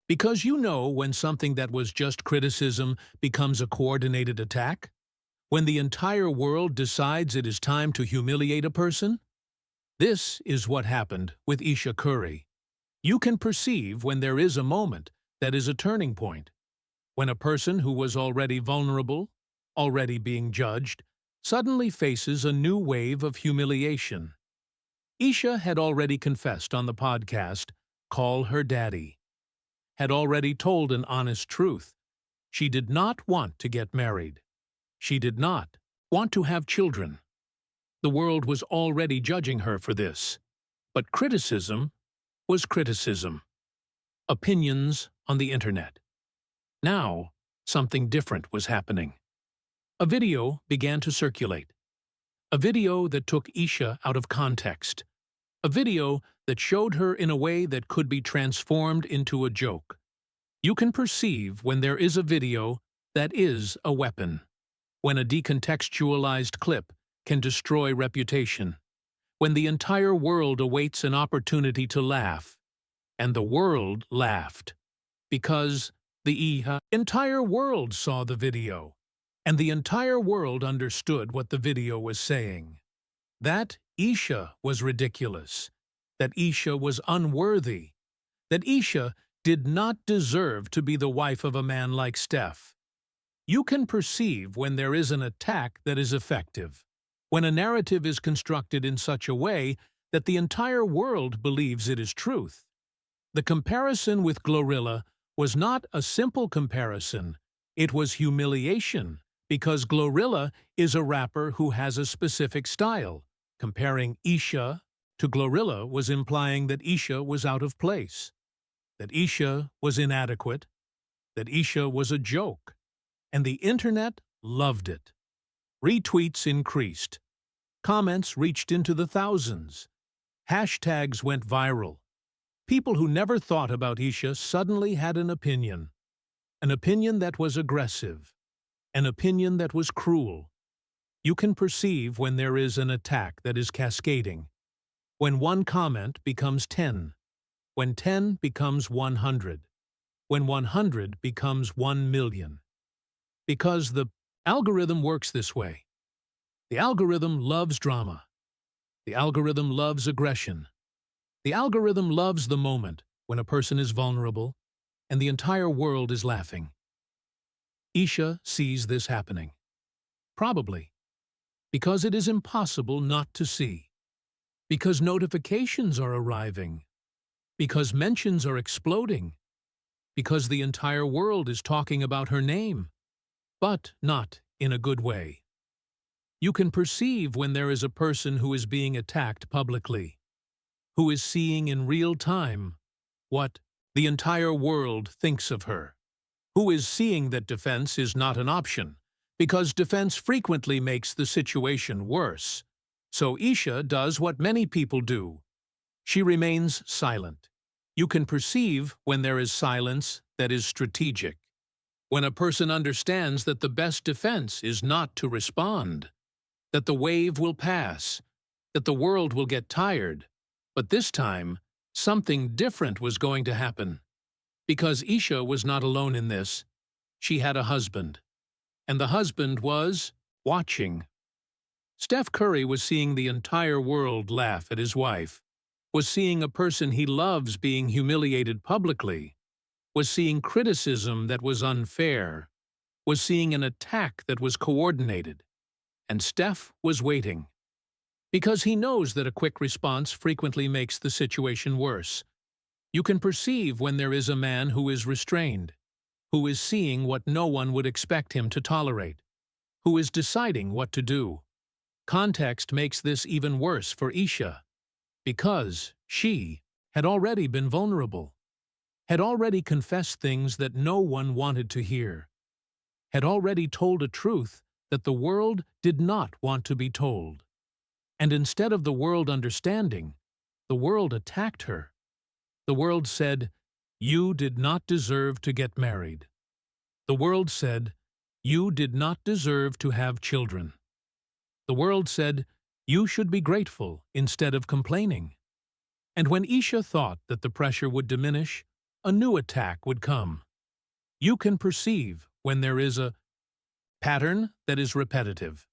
Because you know when something that was just criticism becomes a coordinated attack? When the entire world decides it is time to humiliate a person? This is what happened with Ayesha Curry. You can perceive when there is a moment that is a turning point, when a person who was already vulnerable, already being judged, suddenly faces a new wave of humiliation. Ayesha had already confessed on the podcast, Call Her Daddy, had already told an honest truth. She did not want to get married. She did not want to have children. The world was already judging her for this. But criticism was criticism. Opinions on the internet. Now, something different was happening. A video began to circulate. A video that took Ayesha out of context. A video that showed her in a way that could be transformed into a joke. You can perceive when there is a video that is a weapon. When a decontextualized clip can destroy reputation. When the entire world awaits an opportunity to laugh. And the world laughed. Because the entire world saw the video. And the entire world understood what the video was saying. That Ayesha was ridiculous. That Ayesha was unworthy. That Ayesha did not deserve to be the wife of a man like Steph. You can perceive when there is an attack that is effective. When a narrative is constructed in such a way that the entire world believes it is truth. The comparison with Glorilla was not a simple comparison. It was humiliation, because Glorilla is a rapper who has a specific style. Comparing Ayesha to Glorilla was implying that Ayesha was out of place, that Ayesha was inadequate, that Ayesha was a joke. And the internet loved it. Retweets increased. Comments reached into the thousands. Hashtags went viral. People who never thought about Ayesha suddenly had an opinion that was aggressive, an opinion that was cruel. You can perceive when there is an attack that is cascading, when one comment becomes 10, when 10 becomes 100, when 100 becomes 1 million. Because the algorithm works this way. The algorithm loves drama. The algorithm loves aggression. The algorithm loves the moment when a person is vulnerable and the entire world is laughing. Ayesha sees this happening. Probably because it is impossible not to see. Because notifications are arriving. Because mentions are exploding. Because the entire world is talking about her name. But not in a good way. You can perceive when there is a person who is being attacked publicly, who is seeing in real time what the entire world thinks of her, who is seeing that defense is not an option, because defense frequently makes the situation worse. So Ayesha does what many people do. She remains silent. You can perceive when there is silence that is strategic. When a person understands that the best defense is not to respond, that the wave will pass, that the world will get tired, but this time, something different was going to happen. Because Ayesha was not alone in this. She had a husband. And the husband was watching. Steph Curry was seeing the entire world laugh at his wife, was seeing a person he loves being humiliated publicly, was seeing criticism that was unfair, was seeing an attack that was coordinated. And Steph was waiting. Because he knows that a quick response frequently makes the situation worse. You can perceive when there is a man who is restrained, who is seeing what no one would expect him to tolerate, who is deciding what to do. Context makes this even worse for Ayesha, because she had already been vulnerable, had already confessed things that no one wanted to hear, had already told a truth that the world did not want to be told. And instead of the world understanding, the world attacked her. The world said, "You did not deserve to get married." The world said, "You did not deserve to have children." The world said, "You should be grateful instead of complaining." And when Ayesha thought that the pressure would diminish, a new attack would come. You can perceive when there is a pattern that is repetitive,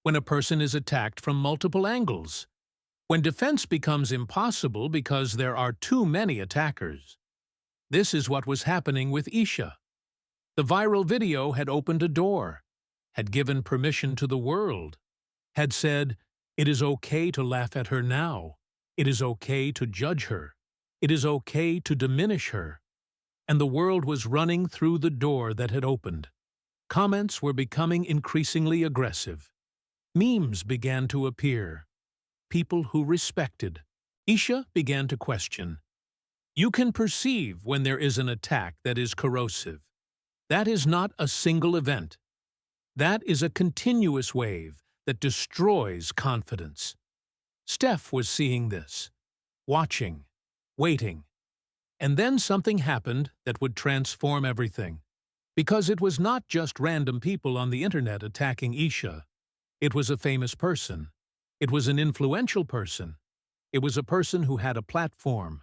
when a person is attacked from multiple angles, when defense becomes impossible because there are too many attackers. This is what was happening with Ayesha. The viral video had opened a door, had given permission to the world, had said, "It is okay to laugh at her now. It is okay to judge her. It is okay to diminish her." And the world was running through the door that had opened. Comments were becoming increasingly aggressive. Memes began to appear. People who respected Ayesha began to question. You can perceive when there is an attack that is corrosive. That is not a single event. That is a continuous wave that destroys confidence. Steph was seeing this, watching, waiting. And then something happened that would transform everything. Because it was not just random people on the internet attacking Ayesha. It was a famous person. It was an influential person. It was a person who had a platform.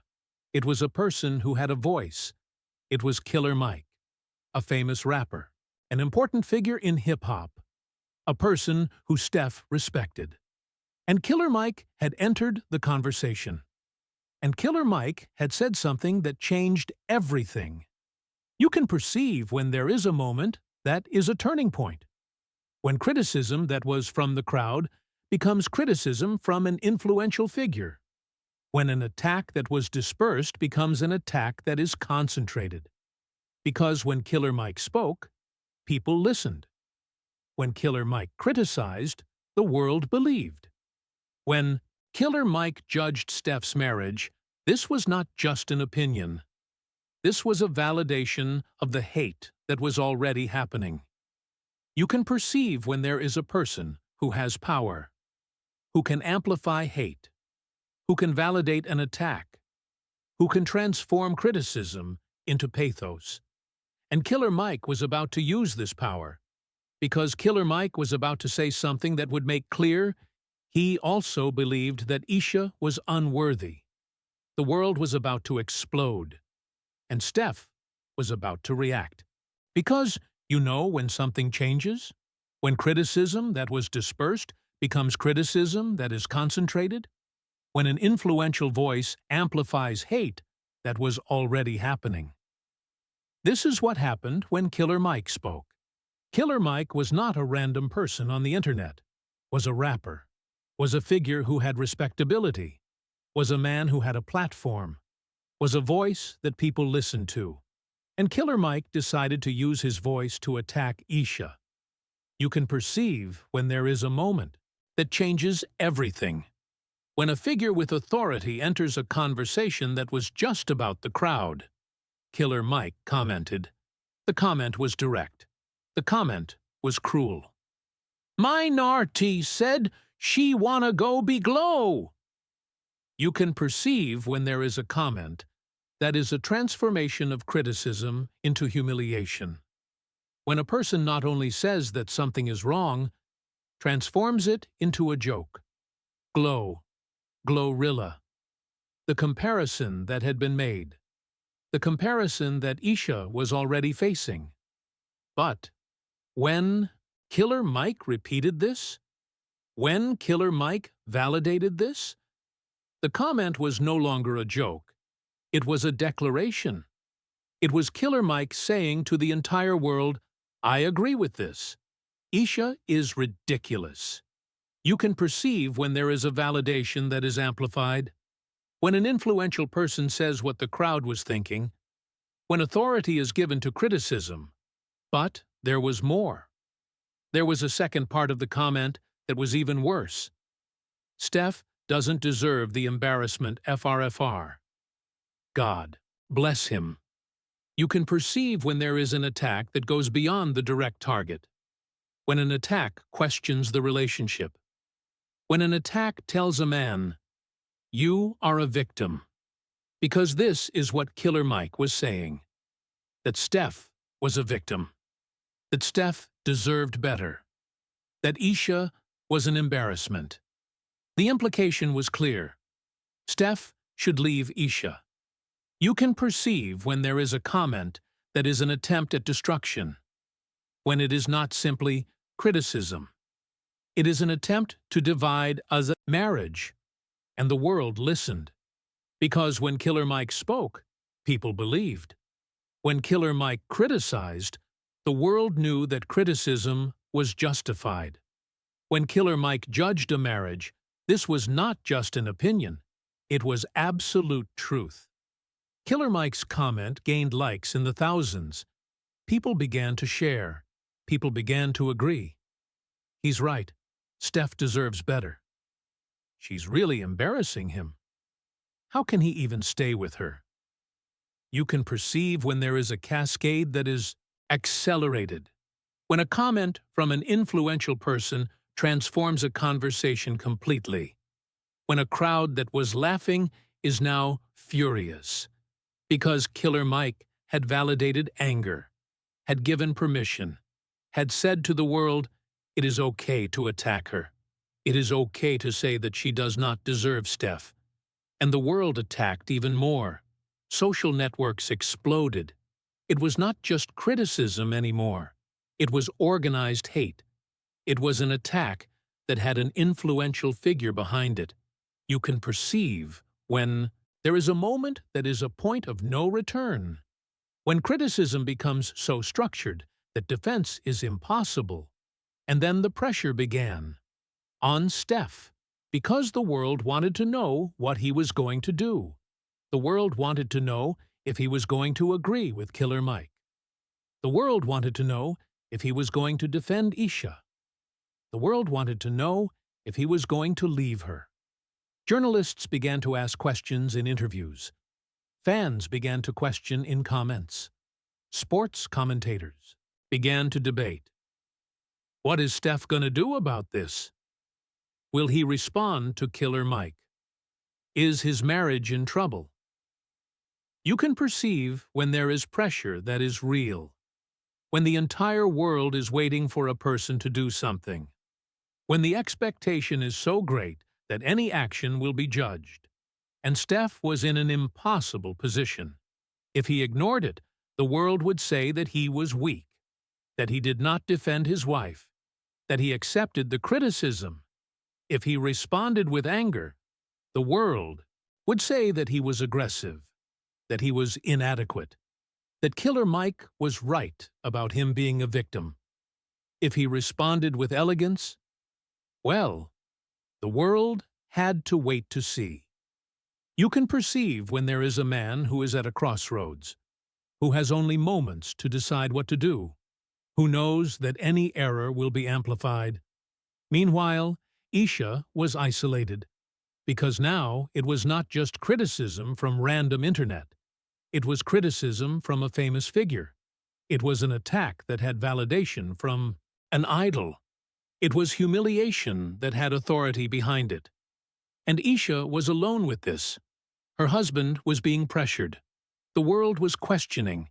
It was a person who had a voice. It was Killer Mike, a famous rapper, an important figure in hip-hop, a person who Steph respected. And Killer Mike had entered the conversation. And Killer Mike had said something that changed everything. You can perceive when there is a moment that is a turning point. When criticism that was from the crowd becomes criticism from an influential figure. When an attack that was dispersed becomes an attack that is concentrated. Because when Killer Mike spoke, people listened. When Killer Mike criticized, the world believed. When Killer Mike judged Steph's marriage, this was not just an opinion. This was a validation of the hate that was already happening. You can perceive when there is a person who has power, who can amplify hate, who can validate an attack, who can transform criticism into pathos. And Killer Mike was about to use this power, because Killer Mike was about to say something that would make clear he also believed that Ayesha was unworthy. The world was about to explode, and Steph was about to react. Because, you know, when something changes, when criticism that was dispersed becomes criticism that is concentrated, when an influential voice amplifies hate that was already happening. This is what happened when Killer Mike spoke. Killer Mike was not a random person on the internet, was a rapper, was a figure who had respectability, was a man who had a platform, was a voice that people listened to. And Killer Mike decided to use his voice to attack Ayesha. You can perceive when there is a moment that changes everything. When a figure with authority enters a conversation that was just about the crowd. Killer Mike commented. The comment was direct. The comment was cruel. "Minority said she wanna go beglow." You can perceive when there is a comment that is a transformation of criticism into humiliation. When a person not only says that something is wrong, transforms it into a joke. Glow, Glorilla. The comparison that had been made. The comparison that Ayesha was already facing. But when Killer Mike repeated this, when Killer Mike validated this, the comment was no longer a joke. It was a declaration. It was Killer Mike saying to the entire world, "I agree with this. Ayesha is ridiculous." You can perceive when there is a validation that is amplified. When an influential person says what the crowd was thinking. When authority is given to criticism. But there was more. There was a second part of the comment that was even worse. Steph doesn't deserve the embarrassment FRFR. God bless him. You can perceive when there is an attack that goes beyond the direct target. When an attack questions the relationship. When an attack tells a man, "You are a victim." Because this is what Killer Mike was saying. That Steph was a victim. That Steph deserved better. That Ayesha was an embarrassment. The implication was clear. Steph should leave Ayesha. You can perceive when there is a comment that is an attempt at destruction, when it is not simply criticism. It is an attempt to divide as a marriage, and the world listened. Because when Killer Mike spoke, people believed. When Killer Mike criticized, the world knew that criticism was justified. When Killer Mike judged a marriage, this was not just an opinion, it was absolute truth. Killer Mike's comment gained likes in the thousands. People began to share. People began to agree. He's right. Steph deserves better. She's really embarrassing him. How can he even stay with her? You can perceive when there is a cascade that is accelerated. When a comment from an influential person transforms a conversation completely. When a crowd that was laughing is now furious. Because Killer Mike had validated anger, had given permission, had said to the world, it is okay to attack her. It is okay to say that she does not deserve Steph. And the world attacked even more. Social networks exploded. It was not just criticism anymore. It was organized hate. It was an attack that had an influential figure behind it. You can perceive when there is a moment that is a point of no return. When criticism becomes so structured that defense is impossible. And then the pressure began. On Steph. Because the world wanted to know what he was going to do. The world wanted to know if he was going to agree with Killer Mike. The world wanted to know if he was going to defend Ayesha. The world wanted to know if he was going to leave her. Journalists began to ask questions in interviews. Fans began to question in comments. Sports commentators began to debate. What is Steph gonna do about this? Will he respond to Killer Mike? Is his marriage in trouble? You can perceive when there is pressure that is real. When the entire world is waiting for a person to do something. When the expectation is so great that any action will be judged. And Steph was in an impossible position. If he ignored it, the world would say that he was weak, that he did not defend his wife, that he accepted the criticism. If he responded with anger, the world would say that he was aggressive, that he was inadequate, that Killer Mike was right about him being a victim. If he responded with elegance, well, the world had to wait to see. You can perceive when there is a man who is at a crossroads, who has only moments to decide what to do, who knows that any error will be amplified. Meanwhile, Ayesha was isolated, because now it was not just criticism from random internet. It was criticism from a famous figure. It was an attack that had validation from an idol. It was humiliation that had authority behind it. And Ayesha was alone with this. Her husband was being pressured. The world was questioning.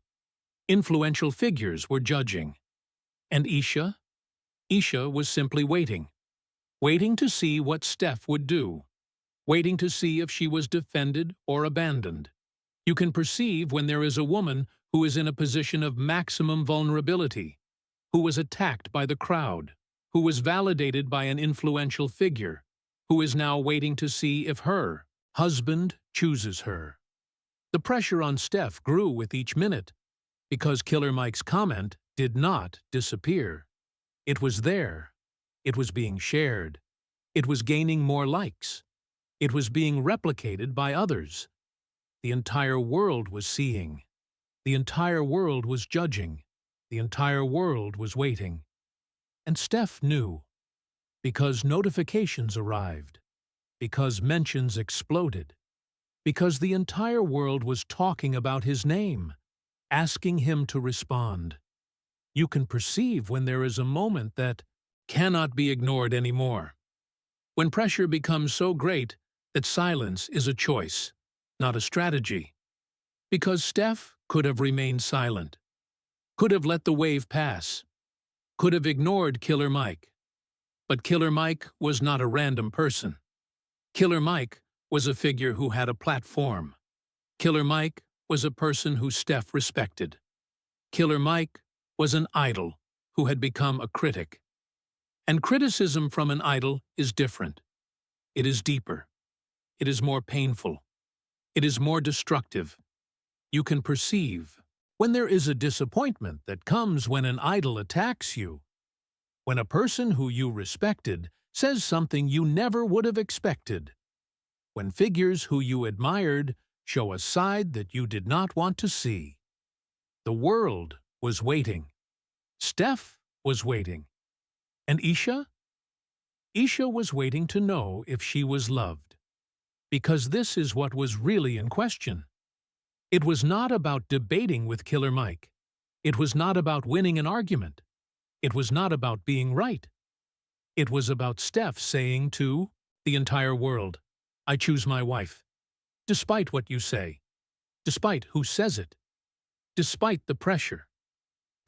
Influential figures were judging. And Ayesha? Ayesha was simply waiting. Waiting to see what Steph would do. Waiting to see if she was defended or abandoned. You can perceive when there is a woman who is in a position of maximum vulnerability, who was attacked by the crowd, who was validated by an influential figure, who is now waiting to see if her husband chooses her. The pressure on Steph grew with each minute, because Killer Mike's comment did not disappear. It was there. It was being shared. It was gaining more likes. It was being replicated by others. The entire world was seeing. The entire world was judging. The entire world was waiting. And Steph knew, because notifications arrived, because mentions exploded, because the entire world was talking about his name, asking him to respond. You can perceive when there is a moment that cannot be ignored anymore. When pressure becomes so great that silence is a choice, not a strategy. Because Steph could have remained silent, could have let the wave pass, could have ignored Killer Mike. But Killer Mike was not a random person. Killer Mike was a figure who had a platform. Killer Mike was a person who Steph respected. Killer Mike was an idol who had become a critic. And criticism from an idol is different. It is deeper. It is more painful. It is more destructive. You can perceive when there is a disappointment that comes when an idol attacks you. When a person who you respected says something you never would have expected. When figures who you admired show a side that you did not want to see. The world was waiting. Steph was waiting. And Ayesha? Ayesha was waiting to know if she was loved. Because this is what was really in question. It was not about debating with Killer Mike. It was not about winning an argument. It was not about being right. It was about Steph saying to the entire world, I choose my wife. Despite what you say. Despite who says it. Despite the pressure.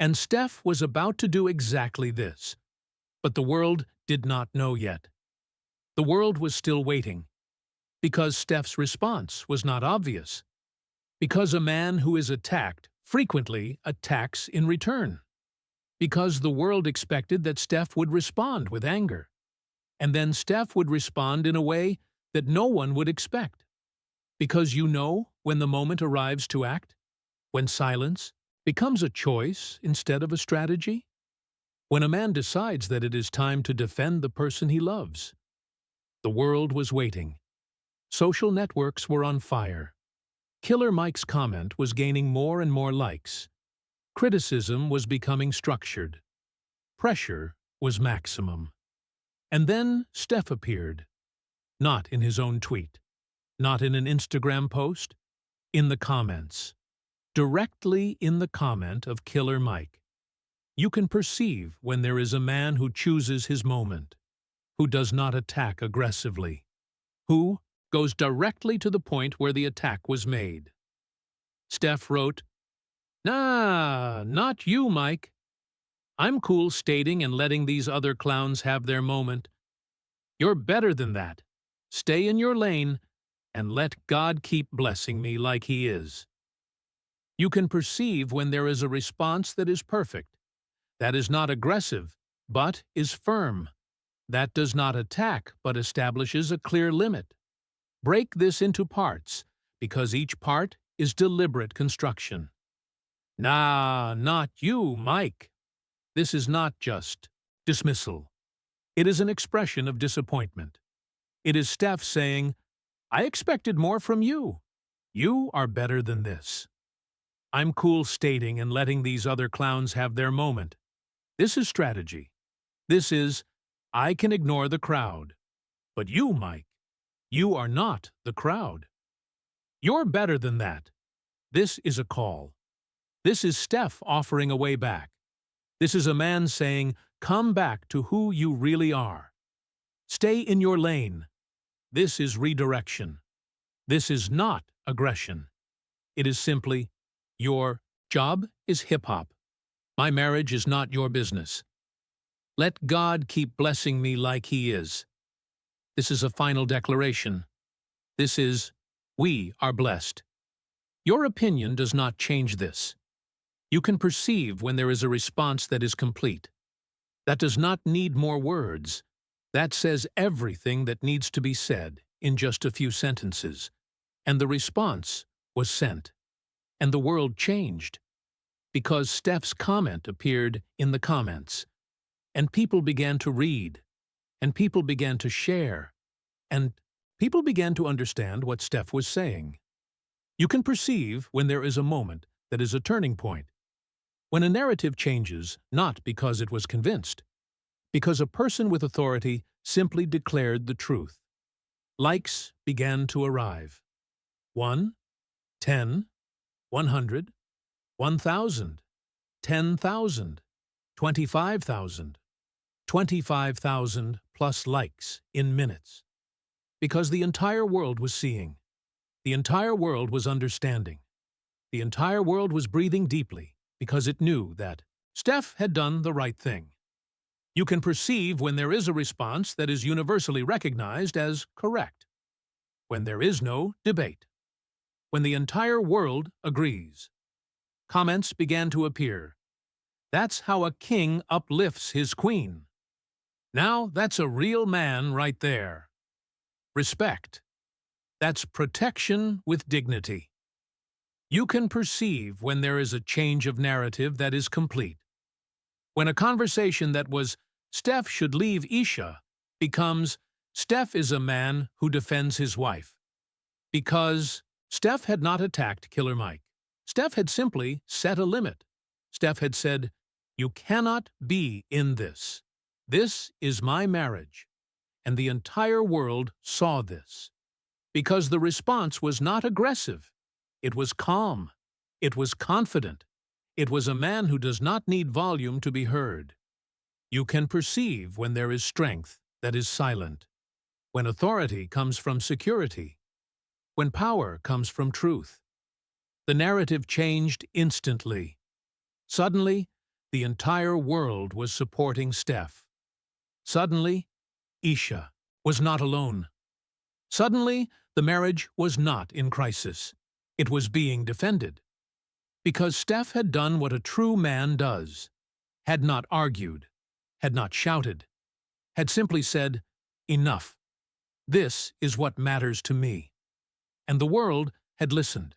And Steph was about to do exactly this. But the world did not know yet. The world was still waiting. Because Steph's response was not obvious. Because a man who is attacked frequently attacks in return. Because the world expected that Steph would respond with anger. And then Steph would respond in a way that no one would expect. Because you know when the moment arrives to act? When silence becomes a choice instead of a strategy? When a man decides that it is time to defend the person he loves? The world was waiting. Social networks were on fire. Killer Mike's comment was gaining more and more likes. Criticism was becoming structured. Pressure was maximum. And then Steph appeared. Not in his own tweet. Not in an Instagram post. In the comments. Directly in the comment of Killer Mike. You can perceive when there is a man who chooses his moment. Who does not attack aggressively. Who goes directly to the point where the attack was made. Steph wrote, Nah, not you, Mike. I'm cool stating and letting these other clowns have their moment. You're better than that. Stay in your lane and let God keep blessing me like He is. You can perceive when there is a response that is perfect, that is not aggressive, but is firm, that does not attack but establishes a clear limit. Break this into parts, because each part is deliberate construction. Nah, not you, Mike. This is not just dismissal. It is an expression of disappointment. It is Steph saying, I expected more from you. You are better than this. I'm cool stating and letting these other clowns have their moment. This is strategy. This is, I can ignore the crowd. But you, Mike, you are not the crowd. You're better than that. This is a call. This is Steph offering a way back. This is a man saying, come back to who you really are. Stay in your lane. This is redirection. This is not aggression. It is simply, your job is hip-hop. My marriage is not your business. Let God keep blessing me like He is. This is a final declaration. This is, we are blessed. Your opinion does not change this. You can perceive when there is a response that is complete. That does not need more words. That says everything that needs to be said in just a few sentences. And the response was sent. And the world changed. Because Steph's comment appeared in the comments. And people began to read. And people began to share. And people began to understand what Steph was saying. You can perceive when there is a moment that is a turning point. When a narrative changes, not because it was convinced, because a person with authority simply declared the truth. Likes began to arrive. 1, 10, 100, 1,000, 10,000, 25,000, 25,000 plus likes in minutes. Because the entire world was seeing. The entire world was understanding. The entire world was breathing deeply because it knew that Steph had done the right thing. You can perceive when there is a response that is universally recognized as correct. When there is no debate. when the entire world agrees. Comments began to appear. That's how a king uplifts his queen. Now that's a real man right there. Respect. That's protection with dignity. You can perceive when there is a change of narrative that is complete. When a conversation that was, Steph should leave Ayesha, becomes, Steph is a man who defends his wife. Because Steph had not attacked Killer Mike. Steph had simply set a limit. Steph had said, "You cannot be in this. This is my marriage." And the entire world saw this. Because the response was not aggressive. It was calm. It was confident. It was a man who does not need volume to be heard. You can perceive when there is strength that is silent, when authority comes from security, when power comes from truth. The narrative changed instantly. Suddenly, the entire world was supporting Steph. Suddenly, Ayesha was not alone. Suddenly, the marriage was not in crisis. It was being defended. Because Steph had done what a true man does, had not argued, had not shouted, had simply said, "Enough. This is what matters to me." And the world had listened.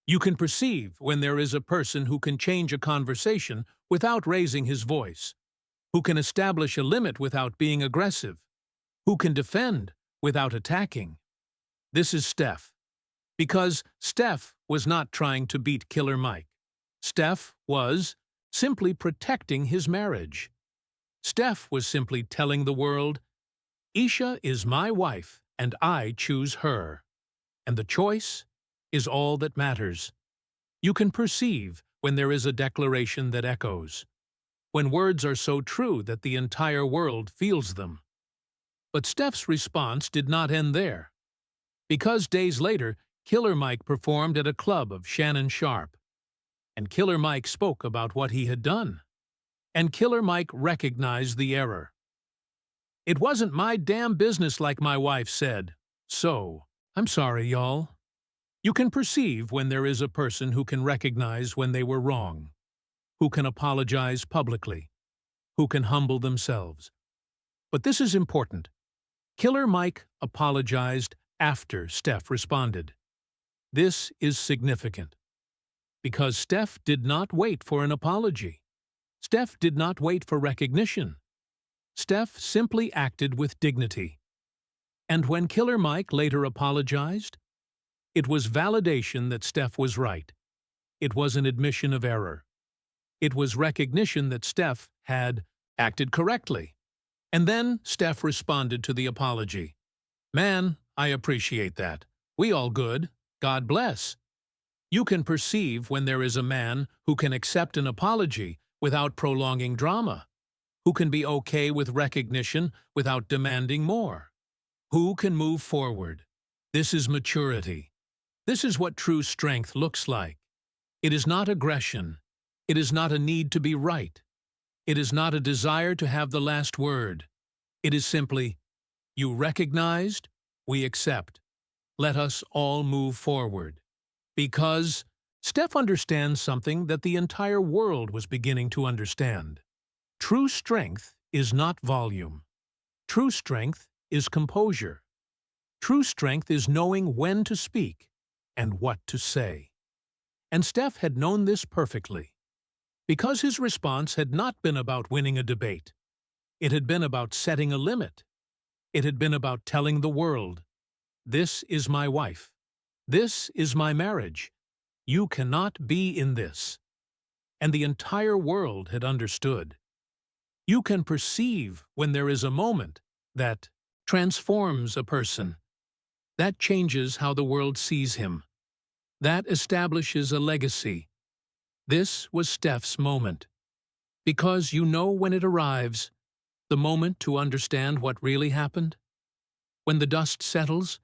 You can perceive when there is a person who can change a conversation without raising his voice, who can establish a limit without being aggressive, who can defend without attacking. This is Steph. Because Steph was not trying to beat Killer Mike. Steph was simply protecting his marriage. Steph was simply telling the world, "Ayesha is my wife, and I choose her. And the choice is all that matters." You can perceive when there is a declaration that echoes, when words are so true that the entire world feels them. But Steph's response did not end there. Because days later, Killer Mike performed at a club of Shannon Sharp. And Killer Mike spoke about what he had done. And Killer Mike recognized the error. "It wasn't my damn business like my wife said. So, I'm sorry, y'all." You can perceive when there is a person who can recognize when they were wrong, who can apologize publicly, who can humble themselves. But this is important. Killer Mike apologized after Steph responded. This is significant. Because Steph did not wait for an apology. Steph did not wait for recognition. Steph simply acted with dignity. And when Killer Mike later apologized, it was validation that Steph was right. It was an admission of error. It was recognition that Steph had acted correctly. And then Steph responded to the apology. "Man, I appreciate that. We all good. God bless." You can perceive when there is a man who can accept an apology without prolonging drama, who can be okay with recognition without demanding more, who can move forward. This is maturity. This is what true strength looks like. It is not aggression. It is not a need to be right. It is not a desire to have the last word. It is simply, "You recognized, we accept. Let us all move forward." Because Steph understands something that the entire world was beginning to understand. True strength is not volume. True strength is composure. True strength is knowing when to speak and what to say. And Steph had known this perfectly. Because his response had not been about winning a debate. It had been about setting a limit. It had been about telling the world, "This is my wife. This is my marriage. You cannot be in this." And the entire world had understood. You can perceive when there is a moment that transforms a person. That changes how the world sees him. That establishes a legacy. This was Steph's moment. Because you know when it arrives, the moment to understand what really happened. When the dust settles,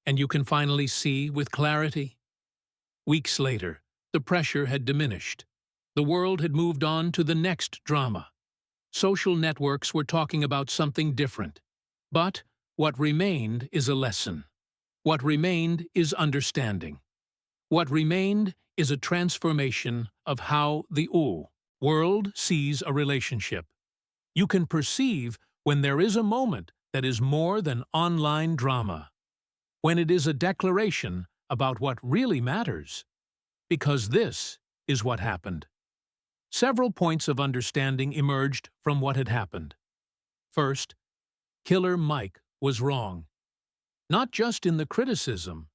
and you can finally see with clarity. Weeks later, the pressure had diminished. The world had moved on to the next drama. Social networks were talking about something different. But what remained is a lesson. What remained is understanding. What remained is a transformation of how the world sees a relationship. You can perceive when there is a moment that is more than online drama, when it is a declaration about what really matters, because this is what happened. Several points of understanding emerged from what had happened. First, Killer Mike was wrong, not just in the criticism,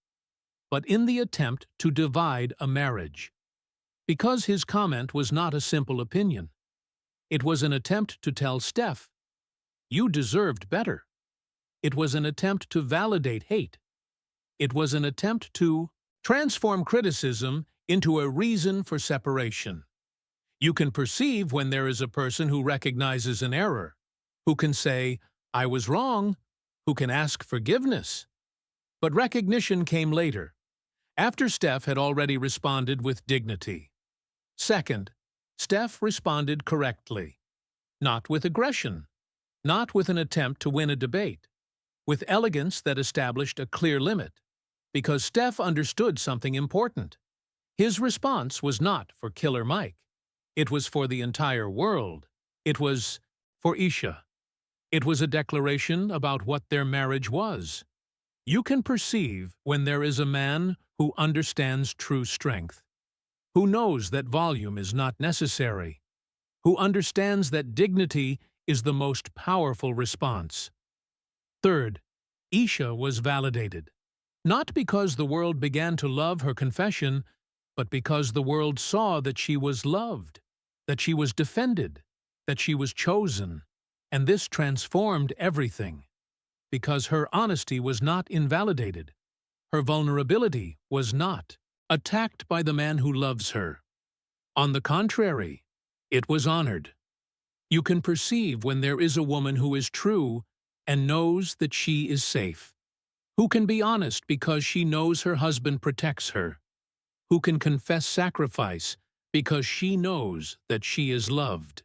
but in the attempt to divide a marriage. Because his comment was not a simple opinion. It was an attempt to tell Steph, "You deserved better." It was an attempt to validate hate. It was an attempt to transform criticism into a reason for separation. You can perceive when there is a person who recognizes an error, who can say, "I was wrong," who can ask forgiveness. But recognition came later, after Steph had already responded with dignity. Second, Steph responded correctly, not with aggression, not with an attempt to win a debate, with elegance that established a clear limit, because Steph understood something important. His response was not for Killer Mike. It was for the entire world. It was for Ayesha. It was a declaration about what their marriage was. You can perceive when there is a man who understands true strength, who knows that volume is not necessary, who understands that dignity is the most powerful response. Third, Ayesha was validated, not because the world began to love her confession, but because the world saw that she was loved, that she was defended, that she was chosen, and this transformed everything. Because her honesty was not invalidated, her vulnerability was not attacked by the man who loves her. On the contrary, it was honored. You can perceive when there is a woman who is true and knows that she is safe, who can be honest because she knows her husband protects her, who can confess sacrifice because she knows that she is loved.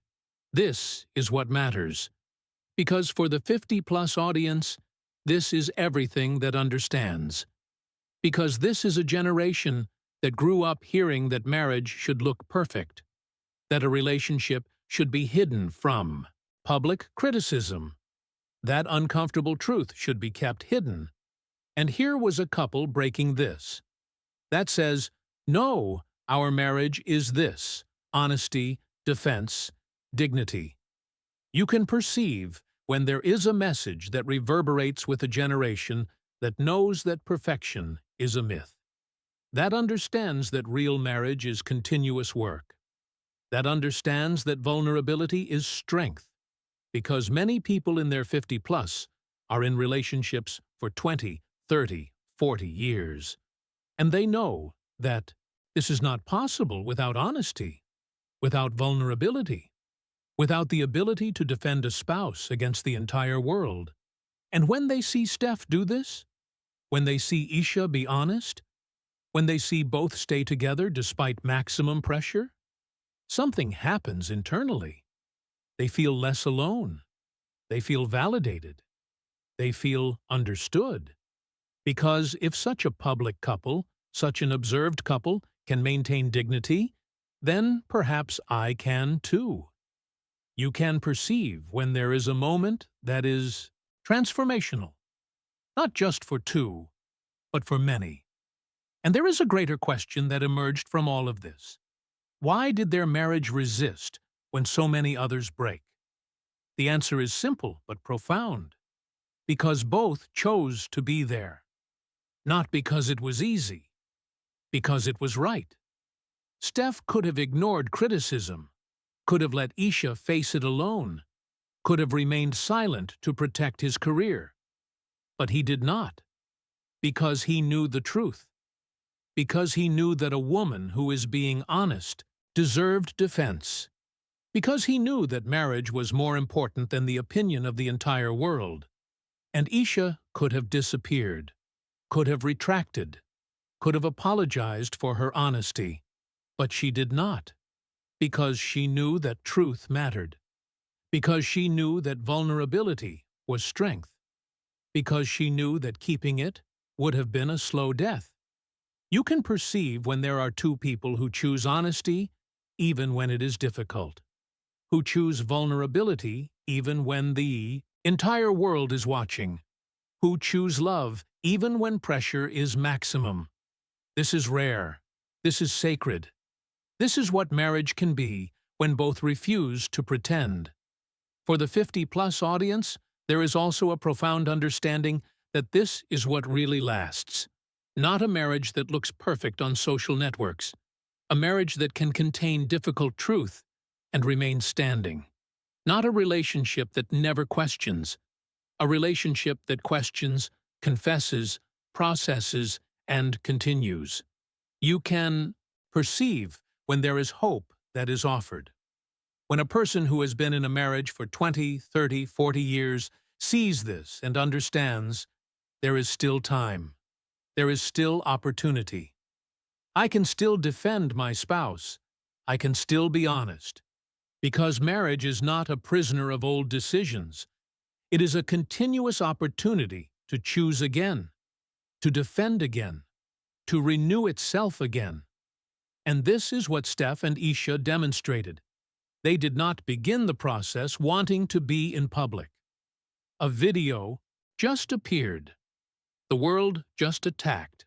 This is what matters. Because for the 50-plus audience, this is everything that understands. Because this is a generation that grew up hearing that marriage should look perfect, that a relationship should be hidden from public criticism, that uncomfortable truth should be kept hidden. And here was a couple breaking this. That says, no, our marriage is this: honesty, defense, dignity. You can perceive when there is a message that reverberates with a generation that knows that perfection is a myth, that understands that real marriage is continuous work, that understands that vulnerability is strength, because many people in their 50-plus are in relationships for 20, 30, 40 years, and they know that this is not possible without honesty, without vulnerability, without the ability to defend a spouse against the entire world. And when they see Steph do this, when they see Ayesha be honest, when they see both stay together despite maximum pressure, something happens internally. They feel less alone. They feel validated. They feel understood. Because if such a public couple, such an observed couple, can maintain dignity, then perhaps I can too. You can perceive when there is a moment that is transformational, not just for two, but for many. And there is a greater question that emerged from all of this. Why did their marriage resist when so many others break? The answer is simple but profound. Because both chose to be there. Not because it was easy. Because it was right. Steph could have ignored criticism, could have let Ayesha face it alone, could have remained silent to protect his career. But he did not. Because he knew the truth. Because he knew that a woman who is being honest deserved defense. Because he knew that marriage was more important than the opinion of the entire world. And Ayesha could have disappeared, could have retracted, could have apologized for her honesty. But she did not. Because she knew that truth mattered. Because she knew that vulnerability was strength. Because she knew that keeping it would have been a slow death. You can perceive when there are two people who choose honesty, even when it is difficult, who choose vulnerability, even when the entire world is watching, who choose love, even when pressure is maximum. This is rare. This is sacred. This is what marriage can be when both refuse to pretend. For the 50-plus audience, there is also a profound understanding that this is what really lasts. Not a marriage that looks perfect on social networks. A marriage that can contain difficult truth and remain standing. Not a relationship that never questions. A relationship that questions, confesses, processes, and continues. You can perceive when there is hope that is offered. When a person who has been in a marriage for 20, 30, 40 years sees this and understands, there is still time. There is still opportunity. I can still defend my spouse. I can still be honest. Because marriage is not a prisoner of old decisions. It is a continuous opportunity to choose again, to defend again, to renew itself again. And this is what Steph and Ayesha demonstrated. They did not begin the process wanting to be in public. A video just appeared. The world just attacked.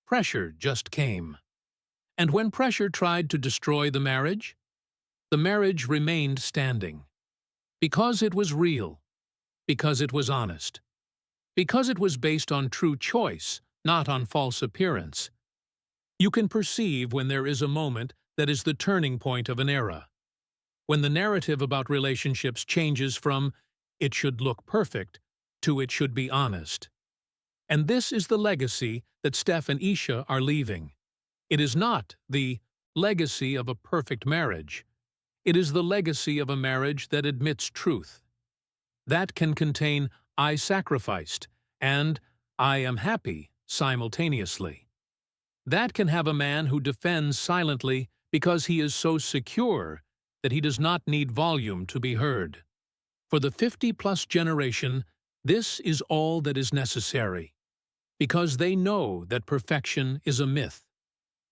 Pressure just came. And when pressure tried to destroy the marriage remained standing. Because it was real. Because it was honest. Because it was based on true choice, not on false appearance. You can perceive when there is a moment that is the turning point of an era. When the narrative about relationships changes from "it should look perfect" to "it should be honest." And this is the legacy that Steph and Ayesha are leaving. It is not the legacy of a perfect marriage. It is the legacy of a marriage that admits truth. That can contain "I sacrificed" and "I am happy" simultaneously. That can have a man who defends silently because he is so secure that he does not need volume to be heard. For the 50-plus generation, this is all that is necessary. Because they know that perfection is a myth.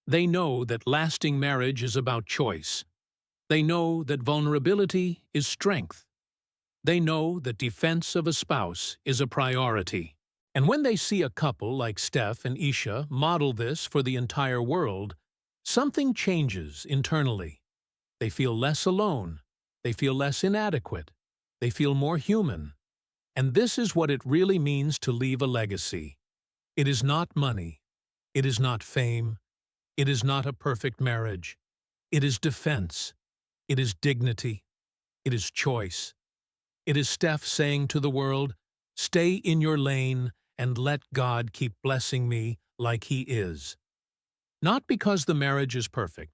They know that lasting marriage is about choice. They know that vulnerability is strength. They know that defense of a spouse is a priority. And when they see a couple like Steph and Ayesha model this for the entire world, something changes internally. They feel less alone. They feel less inadequate. They feel more human. And this is what it really means to leave a legacy. It is not money. It is not fame. It is not a perfect marriage. It is defense. It is dignity. It is choice. It is Steph saying to the world, "Stay in your lane and let God keep blessing me like He is." Not because the marriage is perfect,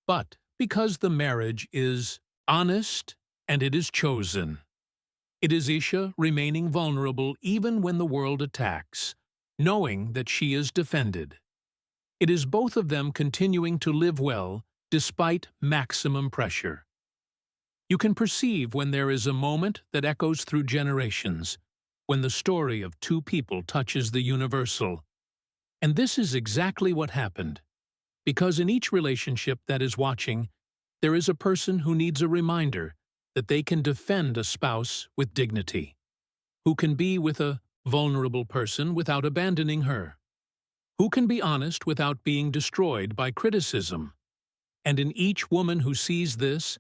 but because the marriage is honest and it is chosen. It is Ayesha remaining vulnerable even when the world attacks, knowing that she is defended. It is both of them continuing to live well despite maximum pressure. You can perceive when there is a moment that echoes through generations, when the story of two people touches the universal. And this is exactly what happened. Because in each relationship that is watching, there is a person who needs a reminder that they can defend a spouse with dignity, who can be with a vulnerable person without abandoning her, who can be honest without being destroyed by criticism. And in each woman who sees this,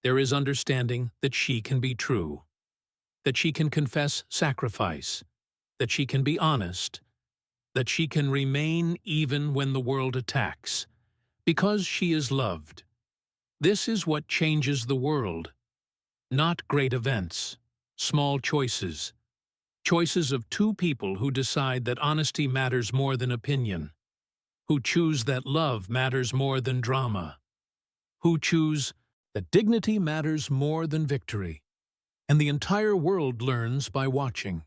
there is understanding that she can be true, that she can confess sacrifice, that she can be honest, that she can remain even when the world attacks, because she is loved. This is what changes the world. Not great events, small choices. Choices of two people who decide that honesty matters more than opinion, who choose that love matters more than drama, who choose that dignity matters more than victory. And the entire world learns by watching.